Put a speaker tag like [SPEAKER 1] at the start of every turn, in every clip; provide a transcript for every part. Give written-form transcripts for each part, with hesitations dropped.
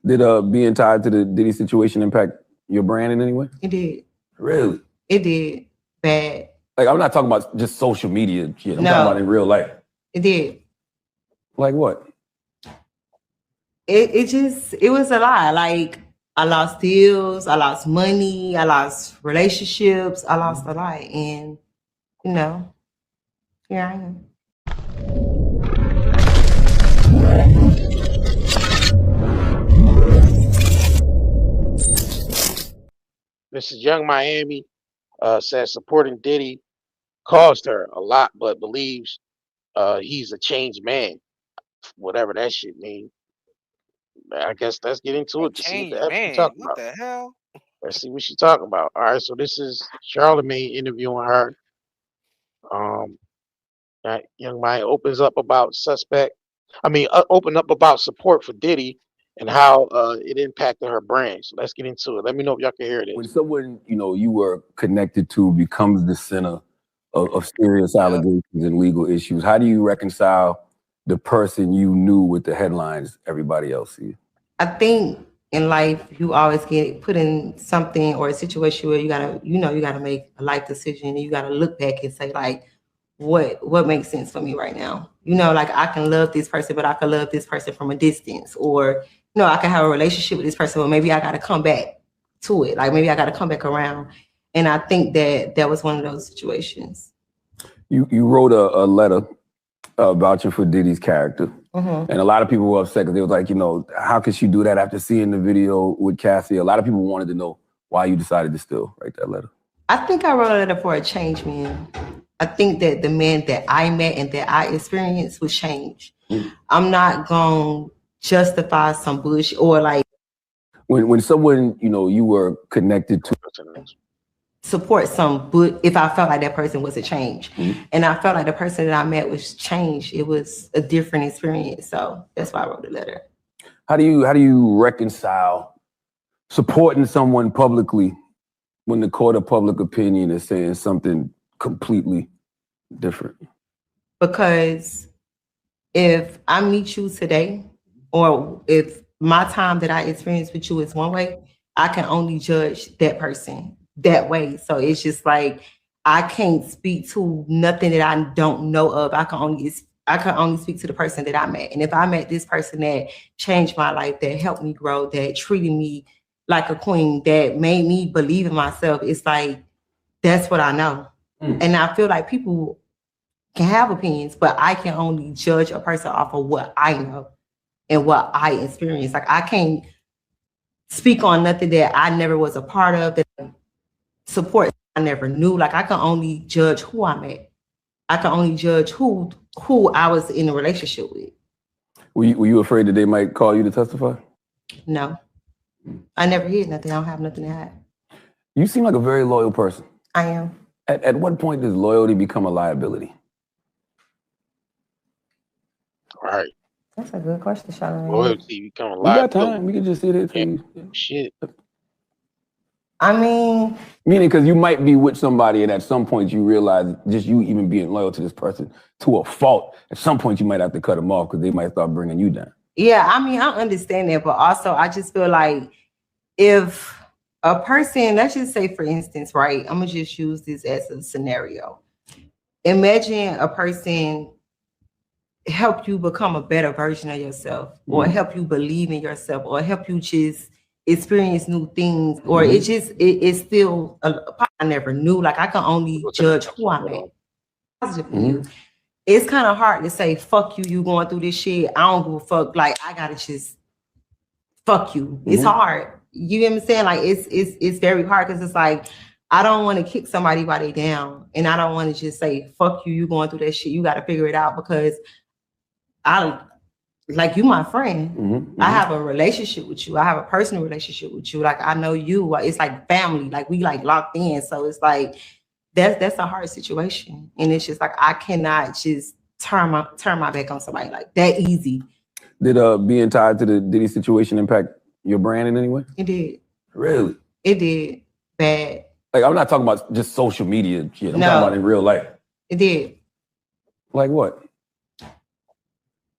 [SPEAKER 1] Did being tied to the Diddy situation impact your brand in any way?
[SPEAKER 2] It did.
[SPEAKER 1] Really?
[SPEAKER 2] It did. Bad.
[SPEAKER 1] Like, I'm not talking about just social media shit. I'm talking about in real life.
[SPEAKER 2] It did.
[SPEAKER 1] Like what?
[SPEAKER 2] It was a lot. Like, I lost deals, I lost money, I lost relationships, I lost a lot. And, you know, here I am.
[SPEAKER 3] This is Young Miami, says supporting Diddy caused her a lot, but believes he's a changed man, whatever that shit means. I guess let's get into it to see what the F she talking about.
[SPEAKER 4] What the hell?
[SPEAKER 3] Let's see what she's talking about. All right, so this is Charlamagne interviewing her. Young Miami opens up about open up about support for Diddy and how it impacted her brand. So let's get into it. Let me know if y'all can hear this.
[SPEAKER 1] When someone you were connected to becomes the center of serious allegations and legal issues, how do you reconcile the person you knew with the headlines everybody else sees?
[SPEAKER 2] I think in life you always get put in something or a situation where you gotta make a life decision, and you gotta look back and say, like, what makes sense for me right now? Like, I can love this person, but I can love this person from a distance, or I can have a relationship with this person, but maybe I gotta come back to it. Like, maybe I gotta come back around. And I think that was one of those situations.
[SPEAKER 1] You wrote a letter vouching for Diddy's character. And a lot of people were upset because they was like, how could she do that after seeing the video with Cassie? A lot of people wanted to know why you decided to still write that letter.
[SPEAKER 2] I think I wrote a letter for a change, man. I think that the man that I met and that I experienced would change. I'm not going to justify some bullshit or like.
[SPEAKER 1] When someone, you were connected to.
[SPEAKER 2] Support some, but if I felt like that person was a change, and I felt like the person that I met was changed, it was a different experience. So that's why I wrote the letter.
[SPEAKER 1] How do you reconcile supporting someone publicly when the court of public opinion is saying something completely different? Because
[SPEAKER 2] if I meet you today, or if my time that I experience with you is one way, I can only judge that person that way. So it's just like, I can't speak to nothing that I don't know of. I can only speak to the person that I met. And if I met this person that changed my life, that helped me grow, that treated me like a queen, that made me believe in myself, it's like, that's what I know. And I feel like people can have opinions, but I can only judge a person off of what I know and what I experienced. Like, I can't speak on nothing that I never was a part of, that support I never knew. Like, I can only judge who I met. I can only judge who I was in a relationship with.
[SPEAKER 1] Were you afraid that they might call you to testify?
[SPEAKER 2] No. I never hid nothing. I don't have nothing to hide.
[SPEAKER 1] You seem like a very loyal person.
[SPEAKER 2] I am.
[SPEAKER 1] At what point does loyalty become a liability?
[SPEAKER 3] All right.
[SPEAKER 2] That's a good question, Charlamagne.
[SPEAKER 3] Loyalty become a
[SPEAKER 1] We
[SPEAKER 3] liability.
[SPEAKER 1] got time. We can just sit there.
[SPEAKER 3] Shit.
[SPEAKER 2] I mean...
[SPEAKER 1] Meaning, because you might be with somebody and at some point you realize just you even being loyal to this person to a fault, at some point you might have to cut them off because they might start bringing you down.
[SPEAKER 2] Yeah, I mean, I understand that, but also I just feel like if a person, let's just say, for instance, right, I'm gonna just use this as a scenario. Imagine a person help you become a better version of yourself, or help you believe in yourself, or help you just experience new things, or it's still a part I never knew. Like, I can only judge who I met. Positive for you. It's kind of hard to say, fuck you, you going through this shit. I don't give a fuck. Like, I gotta just fuck you. It's hard. You get what I'm saying? Like, it's very hard, because it's like, I don't want to kick somebody while they down. And I don't want to just say, fuck you, you going through that shit. You got to figure it out, because like, you my friend. I have a relationship with you. I have a personal relationship with you. Like, I know you. It's like family. Like, we like locked in. So it's like, that's a hard situation. And it's just like, I cannot just turn my back on somebody like that easy.
[SPEAKER 1] Did being tied to the Diddy situation impact your brand in any way?
[SPEAKER 2] It did.
[SPEAKER 1] Really?
[SPEAKER 2] It did. Bad.
[SPEAKER 1] Like, I'm not talking about just social media shit. I'm talking about in real life.
[SPEAKER 2] It did.
[SPEAKER 1] Like what?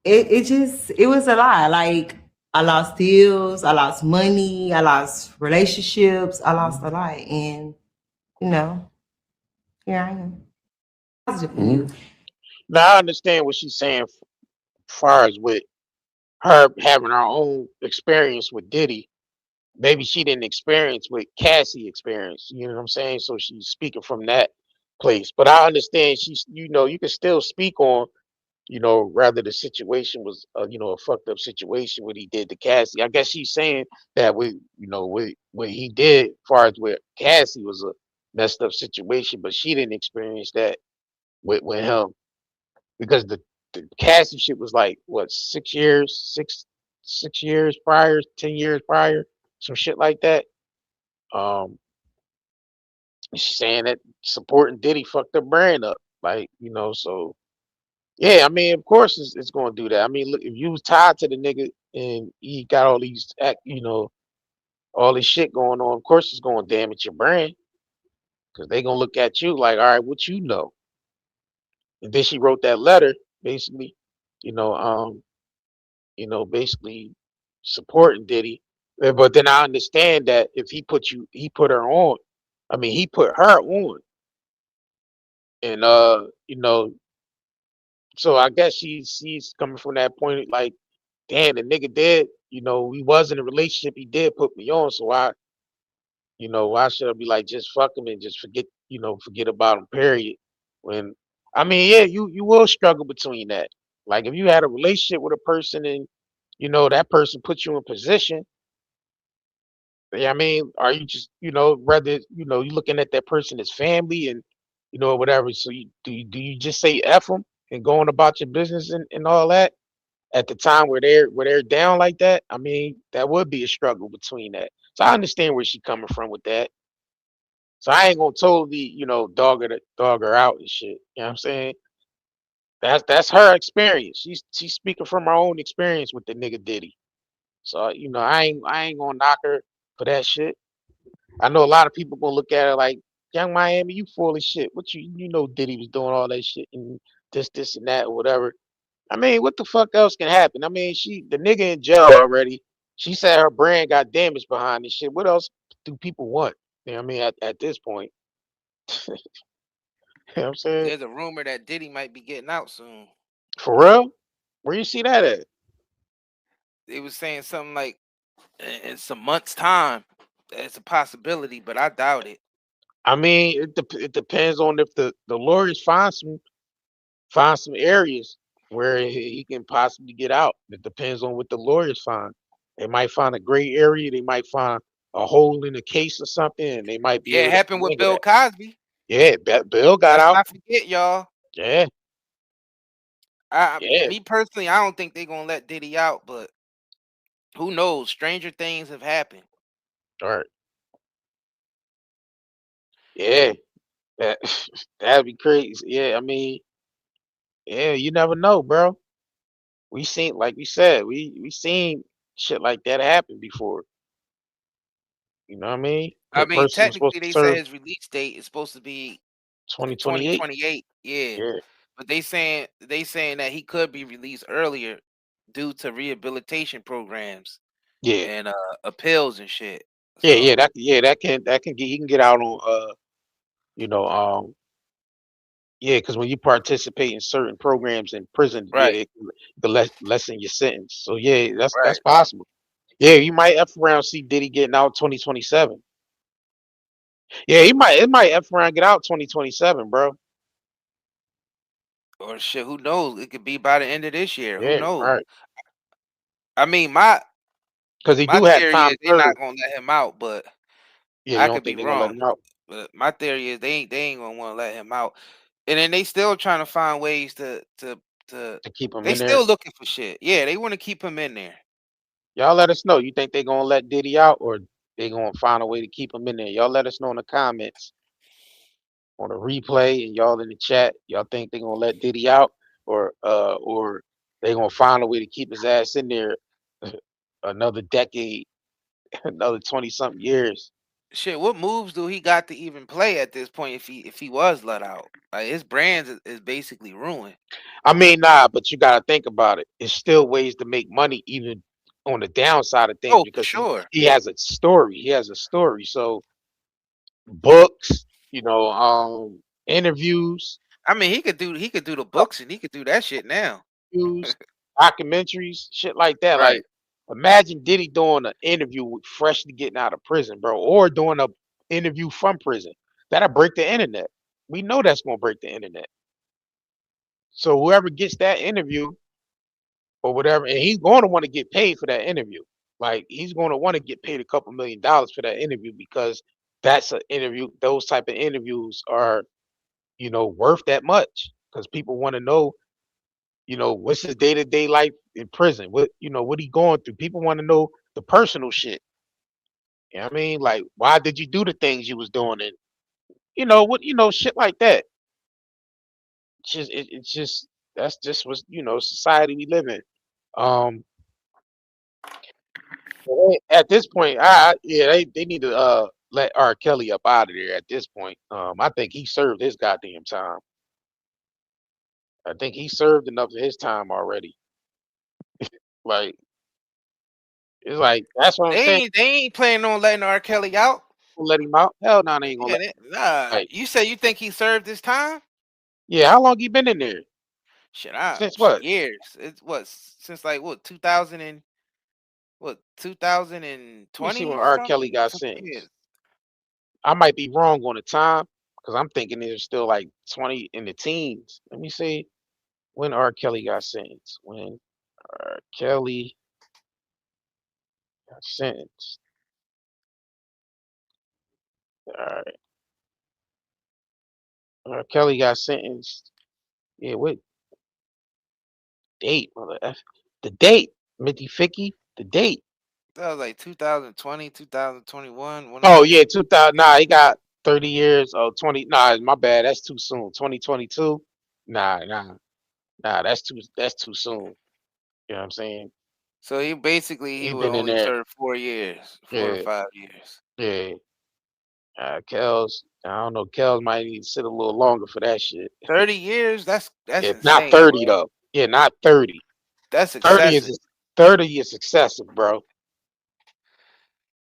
[SPEAKER 2] It was a lot. Like, I lost deals, I lost money, I lost relationships, I lost a lot. And, you know, here I am. Positive for you.
[SPEAKER 3] Now I understand what she's saying as far as with her having her own experience with Diddy. Maybe she didn't experience what Cassie experienced. You know what I'm saying? So she's speaking from that place. But I understand she's, you can still speak on, rather the situation was, a fucked up situation what he did to Cassie. I guess she's saying that what he did, as far as with Cassie, was a messed up situation, but she didn't experience that with him because the Cassie shit was like what 6 years, 6 years prior, 10 years prior, some shit like that. Um, she's saying that supporting Diddy fucked her brand up, like so. Yeah, I mean, of course it's going to do that. I mean, look, if you was tied to the nigga and he got all these, all this shit going on, of course it's going to damage your brand because they gonna look at you like, all right, what you know? And then she wrote that letter, basically, you know, um, basically supporting Diddy. But then I understand that if he put her on. I mean, he put her on, and so I guess she's coming from that point, like, damn, the nigga did, we was in a relationship, he did put me on, so why should I be like, just fuck him and just forget about him, period. When, I mean, yeah, you will struggle between that. Like, if you had a relationship with a person and, that person puts you in position, yeah, I mean, are you just, rather, you looking at that person as family and, whatever, so do you just say F them and going about your business and all that? At the time where they're down like that, I mean, that would be a struggle between that. So I understand where she's coming from with that. So I ain't gonna totally, dog her out and shit. You know what I'm saying? That's her experience. She's speaking from her own experience with the nigga Diddy. So I ain't gonna knock her for that shit. I know a lot of people gonna look at her like, Young Miami, you full of shit. What you know Diddy was doing all that shit and this and that or whatever. I mean, what the fuck else can happen? I mean, the nigga in jail already. She said her brand got damaged behind this shit. What else do people want? You know what I mean, at this point. You know what I'm saying?
[SPEAKER 4] There's a rumor that Diddy might be getting out soon.
[SPEAKER 3] For real? Where you see that at?
[SPEAKER 4] They was saying something like in some months' time. It's a possibility, but I doubt it.
[SPEAKER 3] I mean, it depends on if the lawyers find some areas where he can possibly get out. It depends on what the lawyers find. They might find a gray area. They might find a hole in the case or something, and they might be
[SPEAKER 4] Yeah, it
[SPEAKER 3] able to
[SPEAKER 4] happened with
[SPEAKER 3] finagle
[SPEAKER 4] Bill
[SPEAKER 3] that.
[SPEAKER 4] Cosby.
[SPEAKER 3] Yeah, Bill got
[SPEAKER 4] Let's
[SPEAKER 3] out.
[SPEAKER 4] not forget, y'all.
[SPEAKER 3] Yeah, yeah.
[SPEAKER 4] Me personally, I don't think they're gonna let Diddy out, but who knows? Stranger things have happened.
[SPEAKER 3] All right. Yeah, that that'd be crazy. Yeah, I mean, yeah, you never know, bro. We seen, like we said, we seen shit like that happen before. You know what I mean?
[SPEAKER 4] I
[SPEAKER 3] The
[SPEAKER 4] mean,
[SPEAKER 3] person was supposed
[SPEAKER 4] technically,
[SPEAKER 3] to
[SPEAKER 4] they said
[SPEAKER 3] serve
[SPEAKER 4] his release date is supposed to be
[SPEAKER 3] 2028.
[SPEAKER 4] 2028. Yeah,
[SPEAKER 3] Yeah,
[SPEAKER 4] but they saying that he could be released earlier due to rehabilitation programs
[SPEAKER 3] yeah,
[SPEAKER 4] and appeals and shit.
[SPEAKER 3] yeah, yeah.
[SPEAKER 4] So
[SPEAKER 3] That can get, he can get out on you know yeah, because when you participate in certain programs in prison, yeah,
[SPEAKER 4] right,
[SPEAKER 3] it can lessen your sentence. So yeah, that's
[SPEAKER 4] right.
[SPEAKER 3] possible. Yeah, you might f around see Diddy getting out 2027. Yeah, it might f around get out 2027, bro.
[SPEAKER 4] Or shit, who knows? It could be by the end of this year. Who
[SPEAKER 3] Yeah,
[SPEAKER 4] knows?
[SPEAKER 3] right.
[SPEAKER 4] I mean, my
[SPEAKER 3] Because he
[SPEAKER 4] my
[SPEAKER 3] do have
[SPEAKER 4] theory
[SPEAKER 3] time
[SPEAKER 4] is they're not
[SPEAKER 3] served.
[SPEAKER 4] gonna let him out, but
[SPEAKER 3] Yeah, you
[SPEAKER 4] I
[SPEAKER 3] don't
[SPEAKER 4] could be
[SPEAKER 3] think they're gonna let
[SPEAKER 4] wrong.
[SPEAKER 3] him out
[SPEAKER 4] But my theory is they ain't gonna want to let him out, and then they still trying to find ways to.
[SPEAKER 3] to keep him
[SPEAKER 4] They
[SPEAKER 3] in there?
[SPEAKER 4] still looking for shit. Yeah, they want to keep him in there.
[SPEAKER 3] Y'all let us know. You think they're gonna let Diddy out, or they gonna find a way to keep him in there? Y'all let us know in the comments on the replay, and y'all in the chat. Y'all think they're gonna let Diddy out, or they gonna find a way to keep his ass in there another decade, another 20 something years?
[SPEAKER 4] Shit, what moves do he got to even play at this point if he was let out? Like his brand is basically ruined.
[SPEAKER 3] I mean, nah, but you gotta think about it. It's still ways to make money, even on the downside of things
[SPEAKER 4] Oh, for
[SPEAKER 3] because
[SPEAKER 4] sure.
[SPEAKER 3] he has a story. He has a story. So books, interviews,
[SPEAKER 4] I mean, he could do the books and he could do that shit now.
[SPEAKER 3] interviews, documentaries, shit like that.
[SPEAKER 4] Right.
[SPEAKER 3] Like, imagine Diddy doing an interview with freshly getting out of prison, bro, or doing a interview from prison. That'll break the internet. We know that's gonna break the internet. So whoever gets that interview or whatever, and he's going to want to get paid for that interview. Like, he's going to want to get paid a couple $1,000,000 for that interview because that's an interview. Those type of interviews are, worth that much because people want to know, what's his day-to-day life in prison? What he going through? People want to know the personal shit. You know what I mean? Like, why did you do the things you was doing? And shit like that. It's just that's just what society we live in. Um, at this point, yeah, they need to let R. Kelly up out of there at this point. I think he served his goddamn time. I think he served enough of his time already. Like, it's like that's what I'm saying.
[SPEAKER 4] They ain't planning on letting R. Kelly out.
[SPEAKER 3] Let him out. Hell no, they ain't gonna
[SPEAKER 4] Yeah,
[SPEAKER 3] let.
[SPEAKER 4] nah.
[SPEAKER 3] Like,
[SPEAKER 4] You say you think he served his time?
[SPEAKER 3] yeah, how long he been in there?
[SPEAKER 4] Shit,
[SPEAKER 3] Since what?
[SPEAKER 4] years. It's what since like what 2000 and what
[SPEAKER 3] Let me see
[SPEAKER 4] 2020
[SPEAKER 3] when
[SPEAKER 4] or
[SPEAKER 3] R. Kelly
[SPEAKER 4] something?
[SPEAKER 3] got
[SPEAKER 4] Yeah,
[SPEAKER 3] sentenced. I might be wrong on the time because I'm thinking it's still like 20 in the teens. Let me see when R. Kelly got sentenced. When R. Kelly got sentenced. All right. R. Kelly got sentenced. Yeah, what date, mother F? The date, Mitty Ficky, the date.
[SPEAKER 4] that was like 2020, 2021. One of
[SPEAKER 3] Oh,
[SPEAKER 4] them.
[SPEAKER 3] yeah, 2000. Nah, he got 30 years. Oh, 20. Nah, my bad. That's too soon. 2022. Nah, that's too soon. You know what I'm saying?
[SPEAKER 4] So he
[SPEAKER 3] He
[SPEAKER 4] would
[SPEAKER 3] been in
[SPEAKER 4] only
[SPEAKER 3] there.
[SPEAKER 4] serve 4 years, 4 to
[SPEAKER 3] Yeah,
[SPEAKER 4] 5 years.
[SPEAKER 3] yeah. Kels, I don't know. Kels might need to sit a little longer for that shit.
[SPEAKER 4] 30 years? That's
[SPEAKER 3] If not
[SPEAKER 4] insane,
[SPEAKER 3] 30
[SPEAKER 4] bro.
[SPEAKER 3] though. Yeah, not 30.
[SPEAKER 4] That's
[SPEAKER 3] 30
[SPEAKER 4] excessive.
[SPEAKER 3] is 30 is excessive, bro.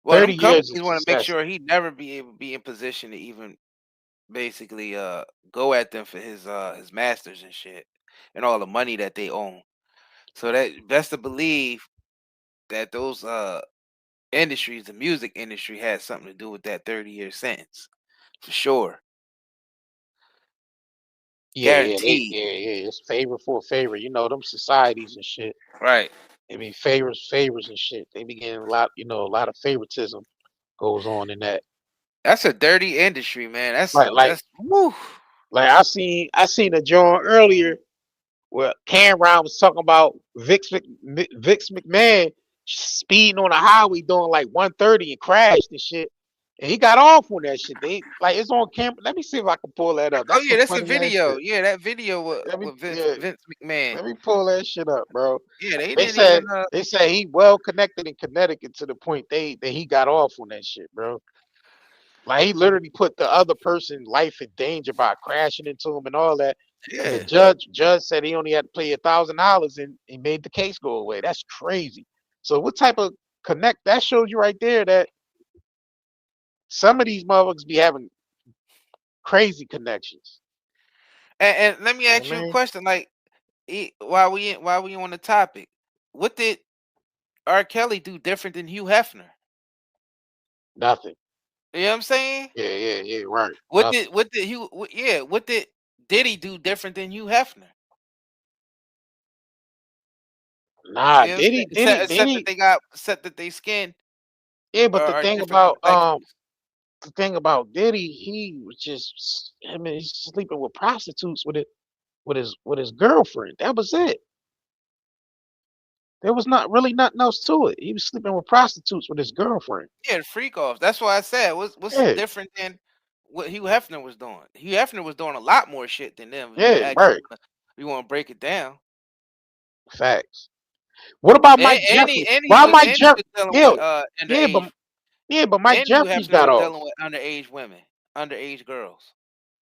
[SPEAKER 4] Well,
[SPEAKER 3] 30
[SPEAKER 4] them
[SPEAKER 3] years
[SPEAKER 4] companies
[SPEAKER 3] is
[SPEAKER 4] want to make
[SPEAKER 3] excessive.
[SPEAKER 4] sure he never be in position to even basically go at them for his masters and shit and all the money that they own. So that best to believe that those industries, the music industry, has something to do with that 30-year sentence. For sure.
[SPEAKER 3] Yeah,
[SPEAKER 4] Guaranteed.
[SPEAKER 3] yeah. It's favor for a favor. Them societies and shit.
[SPEAKER 4] Right.
[SPEAKER 3] I mean, favors and shit. They be getting a lot of favoritism goes on in that.
[SPEAKER 4] That's a dirty industry, man. That's
[SPEAKER 3] Like,
[SPEAKER 4] that's woo.
[SPEAKER 3] like I seen a John earlier where Cameron was talking about Vix McMahon speeding on the highway doing like 130 and crashed and shit. And he got off on that shit. They like it's on camera. Let me see if I can pull that up.
[SPEAKER 4] Oh
[SPEAKER 3] That's
[SPEAKER 4] yeah,
[SPEAKER 3] some
[SPEAKER 4] that's a
[SPEAKER 3] funny ass
[SPEAKER 4] video.
[SPEAKER 3] shit.
[SPEAKER 4] Yeah, that video
[SPEAKER 3] Let me
[SPEAKER 4] with Vince
[SPEAKER 3] yeah,
[SPEAKER 4] Vince McMahon.
[SPEAKER 3] let me pull that shit up, bro.
[SPEAKER 4] Yeah, they
[SPEAKER 3] They
[SPEAKER 4] didn't
[SPEAKER 3] said
[SPEAKER 4] even
[SPEAKER 3] they said he well connected in Connecticut to the point that he got off on that shit, bro. Like he literally put the other person's life in danger by crashing into him and all that. And the
[SPEAKER 4] yeah.
[SPEAKER 3] judge said he only had to pay $1,000 and he made the case go away. That's crazy. So what type of connect that shows you right there that some of these motherfuckers be having crazy connections.
[SPEAKER 4] And let me
[SPEAKER 3] You know
[SPEAKER 4] ask
[SPEAKER 3] what
[SPEAKER 4] you
[SPEAKER 3] I
[SPEAKER 4] a
[SPEAKER 3] mean?
[SPEAKER 4] question. Like, while we on the topic, what did R. Kelly do different than Hugh Hefner?
[SPEAKER 3] Nothing.
[SPEAKER 4] You know what I'm saying?
[SPEAKER 3] Yeah, right.
[SPEAKER 4] What
[SPEAKER 3] Nothing.
[SPEAKER 4] did what did Hugh? What did Diddy do different than Hugh Hefner?
[SPEAKER 3] Nah,
[SPEAKER 4] You know what I'm saying?
[SPEAKER 3] Diddy, Diddy, Diddy.
[SPEAKER 4] Except that they skin
[SPEAKER 3] Yeah, but
[SPEAKER 4] are different complexions.
[SPEAKER 3] the thing about Diddy, he was just I mean he's sleeping with prostitutes with his girlfriend. That was it. There was not really nothing else to it. He was sleeping with prostitutes with his girlfriend.
[SPEAKER 4] Yeah, the freak offs. That's why I said what's
[SPEAKER 3] Yeah,
[SPEAKER 4] different than what Hugh Hefner was doing. Hugh Hefner was doing a lot more shit than them. If you
[SPEAKER 3] yeah,
[SPEAKER 4] actually
[SPEAKER 3] right.
[SPEAKER 4] want to break it down.
[SPEAKER 3] Facts. What about
[SPEAKER 4] And,
[SPEAKER 3] Mike
[SPEAKER 4] and
[SPEAKER 3] Jeffries?
[SPEAKER 4] he and he
[SPEAKER 3] Why
[SPEAKER 4] was
[SPEAKER 3] Mike
[SPEAKER 4] and he
[SPEAKER 3] Jeff?
[SPEAKER 4] was dealing
[SPEAKER 3] Yeah,
[SPEAKER 4] with
[SPEAKER 3] yeah,
[SPEAKER 4] underage.
[SPEAKER 3] but Mike
[SPEAKER 4] And Hugh
[SPEAKER 3] Jeffries
[SPEAKER 4] Hefner
[SPEAKER 3] got
[SPEAKER 4] was
[SPEAKER 3] off.
[SPEAKER 4] dealing with underage women, underage girls.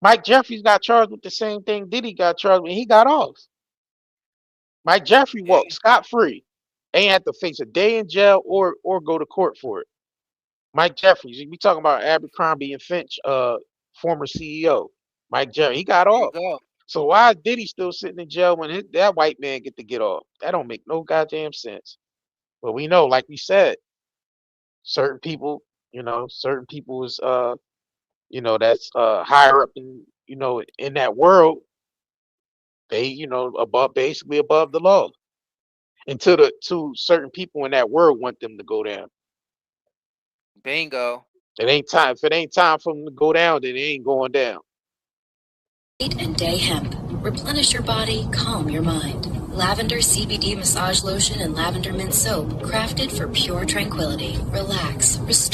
[SPEAKER 3] Mike Jeffries got charged with the same thing Diddy got charged with. He got off. Mike Jeffrey
[SPEAKER 4] Yeah,
[SPEAKER 3] walked scot free. ain't have to face a day in jail or go to court for it. Mike Jeffries, we talking about Abercrombie and Finch, former CEO. Mike Jeffries, he got
[SPEAKER 4] There you
[SPEAKER 3] off.
[SPEAKER 4] go.
[SPEAKER 3] So why is Diddy still sitting in jail when that white man get off? That don't make no goddamn sense. But we know, like we said, certain people, certain people is that's higher up in in that world. They basically above the law. And to certain people in that world want them to go down.
[SPEAKER 4] Bingo.
[SPEAKER 3] It ain't time. If it ain't time for them to go down, then it ain't going down.
[SPEAKER 5] And Day Hemp. Replenish your body, calm your mind. Lavender CBD massage lotion and lavender mint soap, crafted for pure tranquility. Relax, restore.